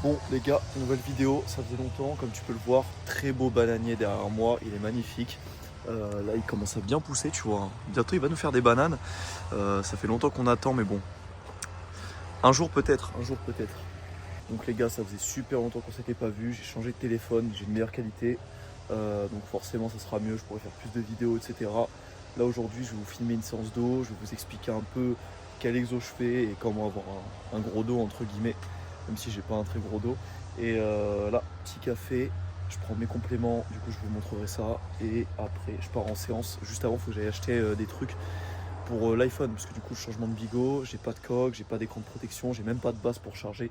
Bon les gars, nouvelle vidéo, ça faisait longtemps, comme tu peux le voir, très beau bananier derrière moi, il est magnifique. Là il commence à bien pousser, tu vois. Bientôt il va nous faire des bananes. Ça fait longtemps qu'on attend, mais bon, un jour peut-être, un jour peut-être. Donc les gars, ça faisait super longtemps qu'on s'était pas vu, j'ai changé de téléphone, j'ai une meilleure qualité. Donc forcément ça sera mieux, je pourrai faire plus de vidéos, etc. Là aujourd'hui je vais vous filmer une séance d'eau, je vais vous expliquer un peu quel exo je fais et comment avoir un gros dos entre guillemets, même si j'ai pas un très gros dos. Et là, petit café, je prends mes compléments, du coup je vous montrerai ça. Et après je pars en séance. Juste avant il faut que j'aille acheter des trucs pour l'iPhone, parce que du coup le changement de bigot, j'ai pas de coque, j'ai pas d'écran de protection, j'ai même pas de base pour charger.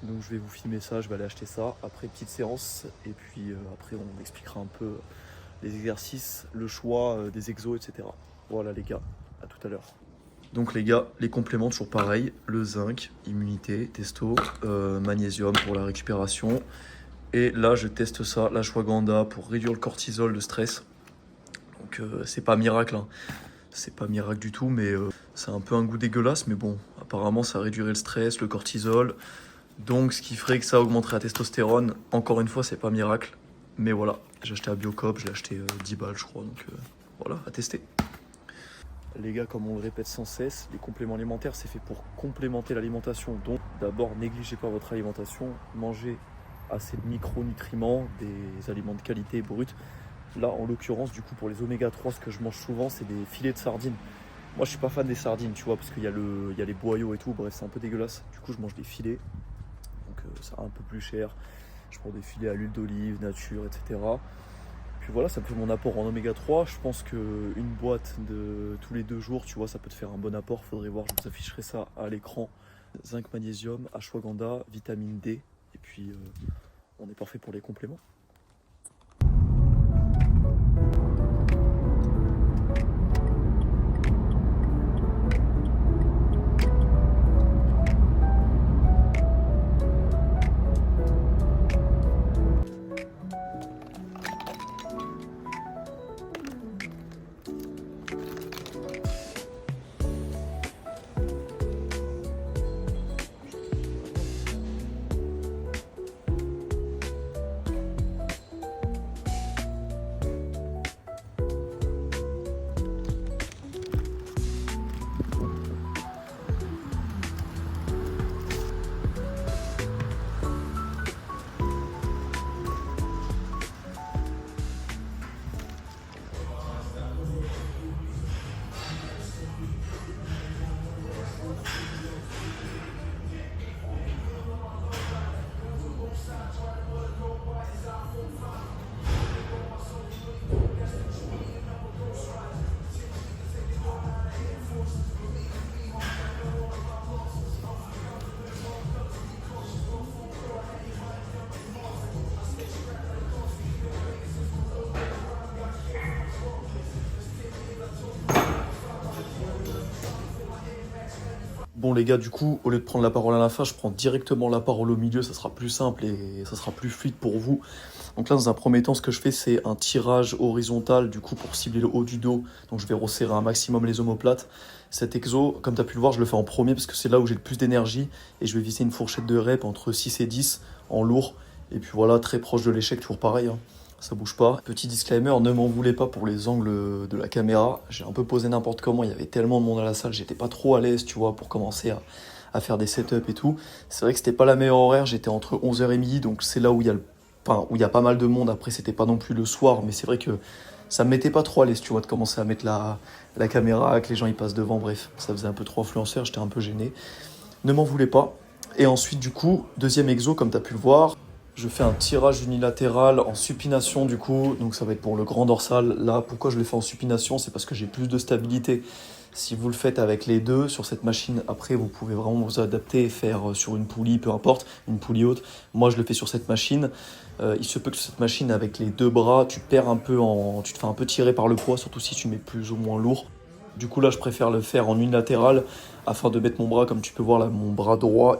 Donc je vais vous filmer ça, je vais aller acheter ça. Après petite séance et puis après on expliquera un peu les exercices, le choix des exos, etc. Voilà les gars, à tout à l'heure. Donc les gars, les compléments toujours pareil, le zinc, immunité, testo, magnésium pour la récupération. Et là je teste ça, l'ashwagandha pour réduire le cortisol, le stress. Donc c'est pas miracle, hein. C'est pas miracle du tout, mais c'est un peu un goût dégueulasse, mais bon, apparemment ça réduirait le stress, le cortisol. Donc ce qui ferait que ça augmenterait la testostérone. Encore une fois, c'est pas miracle, mais voilà. J'ai acheté à Biocop, je l'ai acheté 10 balles je crois, donc voilà, à tester. Les gars, comme on le répète sans cesse, les compléments alimentaires, c'est fait pour complémenter l'alimentation. Donc d'abord, négligez pas votre alimentation, mangez assez de micronutriments, des aliments de qualité bruts. Là, en l'occurrence, du coup, pour les oméga 3, ce que je mange souvent, c'est des filets de sardines. Moi, je suis pas fan des sardines, tu vois, parce qu'il y a les boyaux et tout, bref, c'est un peu dégueulasse. Du coup, je mange des filets, donc c'est un peu plus cher. Je prends des filets à l'huile d'olive, nature, etc. Puis voilà, ça me fait mon apport en oméga 3. Je pense qu'une boîte de tous les 2 jours, tu vois, ça peut te faire un bon apport. Faudrait voir, je vous afficherai ça à l'écran. Zinc, magnésium, ashwagandha, vitamine D. Et puis, on est parfait pour les compléments. Bon les gars, du coup, au lieu de prendre la parole à la fin, je prends directement la parole au milieu, ça sera plus simple et ça sera plus fluide pour vous. Donc là, dans un premier temps, ce que je fais, c'est un tirage horizontal, du coup, pour cibler le haut du dos. Donc je vais resserrer un maximum les omoplates. Cet exo, comme tu as pu le voir, je le fais en premier parce que c'est là où j'ai le plus d'énergie et je vais viser une fourchette de reps entre 6 et 10 en lourd. Et puis voilà, très proche de l'échec, toujours pareil, hein. Ça bouge pas. Petit disclaimer, ne m'en voulez pas pour les angles de la caméra. J'ai un peu posé n'importe comment, il y avait tellement de monde à la salle, j'étais pas trop à l'aise, tu vois, pour commencer à faire des setups et tout. C'est vrai que c'était pas la meilleure horaire, j'étais entre 11h et midi, donc c'est là où il y a où il y a pas mal de monde. Après, c'était pas non plus le soir, mais c'est vrai que ça me mettait pas trop à l'aise, tu vois, de commencer à mettre la caméra, que les gens ils passent devant, bref, ça faisait un peu trop influenceur, j'étais un peu gêné. Ne m'en voulez pas. Et ensuite, du coup, deuxième exo, comme tu as pu le voir, je fais un tirage unilatéral en supination du coup, donc ça va être pour le grand dorsal. Là, pourquoi je le fais en supination, c'est parce que j'ai plus de stabilité. Si vous le faites avec les deux sur cette machine, après vous pouvez vraiment vous adapter et faire sur une poulie, peu importe, une poulie haute. Moi je le fais sur cette machine. Il se peut que sur cette machine, avec les deux bras, tu perds un peu tu te fais un peu tirer par le poids, surtout si tu mets plus ou moins lourd. Du coup là je préfère le faire en unilatéral afin de mettre mon bras, comme tu peux voir là, mon bras droit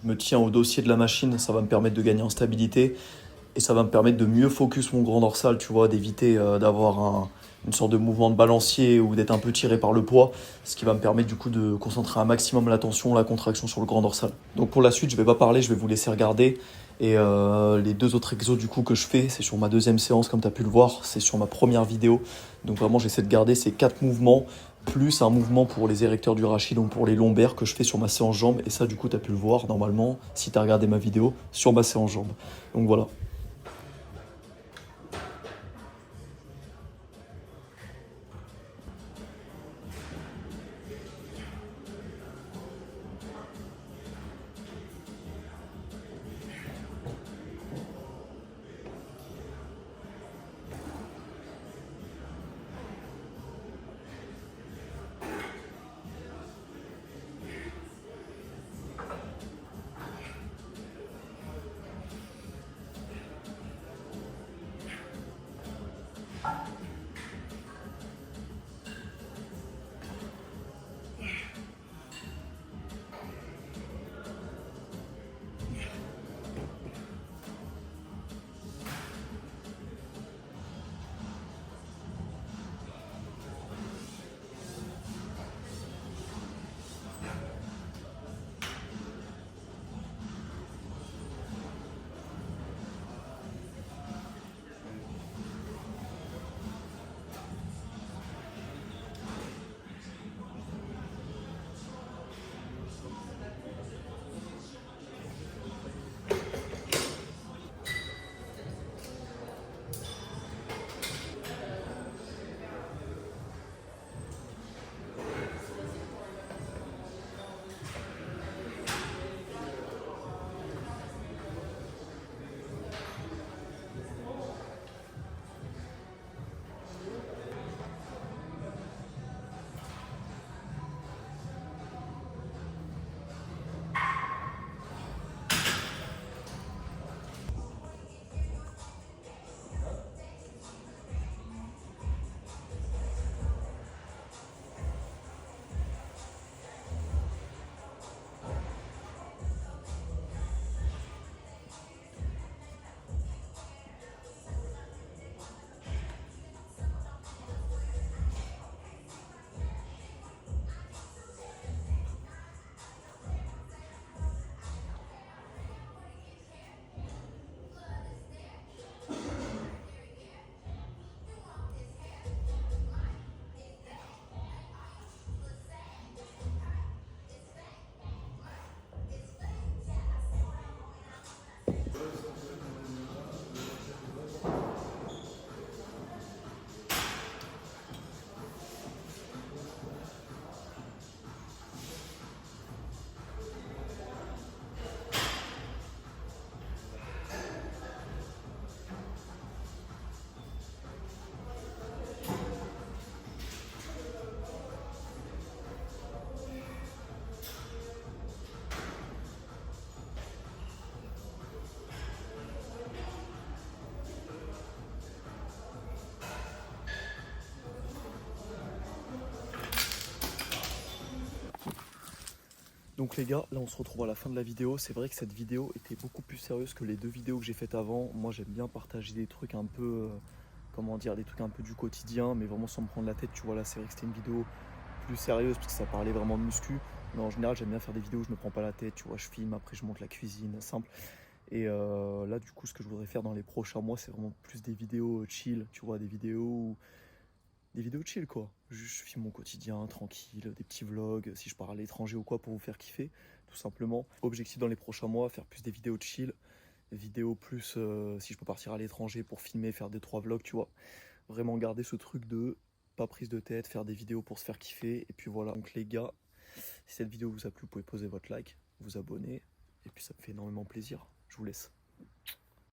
me tient au dossier de la machine, ça va me permettre de gagner en stabilité et ça va me permettre de mieux focus mon grand dorsal, tu vois, d'éviter d'avoir une sorte de mouvement de balancier ou d'être un peu tiré par le poids, ce qui va me permettre du coup de concentrer un maximum l'attention, la contraction sur le grand dorsal. Donc pour la suite, je vais pas parler, je vais vous laisser regarder. Et les deux autres exos du coup que je fais, c'est sur ma deuxième séance, comme tu as pu le voir, c'est sur ma première vidéo. Donc vraiment, j'essaie de garder ces 4 mouvements, plus un mouvement pour les érecteurs du rachis, donc pour les lombaires que je fais sur ma séance jambes. Et ça, du coup, tu as pu le voir normalement, si tu as regardé ma vidéo, sur ma séance jambes. Donc voilà. Donc les gars, là on se retrouve à la fin de la vidéo. C'est vrai que cette vidéo était beaucoup plus sérieuse que les 2 vidéos que j'ai faites avant. Moi j'aime bien partager des trucs un peu, comment dire, des trucs un peu du quotidien, mais vraiment sans me prendre la tête. Tu vois, là c'est vrai que c'était une vidéo plus sérieuse parce que ça parlait vraiment de muscu. Mais en général j'aime bien faire des vidéos où je me prends pas la tête. Tu vois, je filme, après je monte la cuisine, simple. Et là du coup ce que je voudrais faire dans les prochains mois, c'est vraiment plus des vidéos chill. Tu vois, des vidéos chill quoi. Je filme mon quotidien tranquille, des petits vlogs, si je pars à l'étranger ou quoi pour vous faire kiffer, tout simplement. Objectif dans les prochains mois, faire plus des vidéos chill, des vidéos plus si je peux partir à l'étranger pour filmer, faire 2-3 vlogs, tu vois. Vraiment garder ce truc de pas prise de tête, faire des vidéos pour se faire kiffer. Et puis voilà, donc les gars, si cette vidéo vous a plu, vous pouvez poser votre like, vous abonner, et puis ça me fait énormément plaisir. Je vous laisse.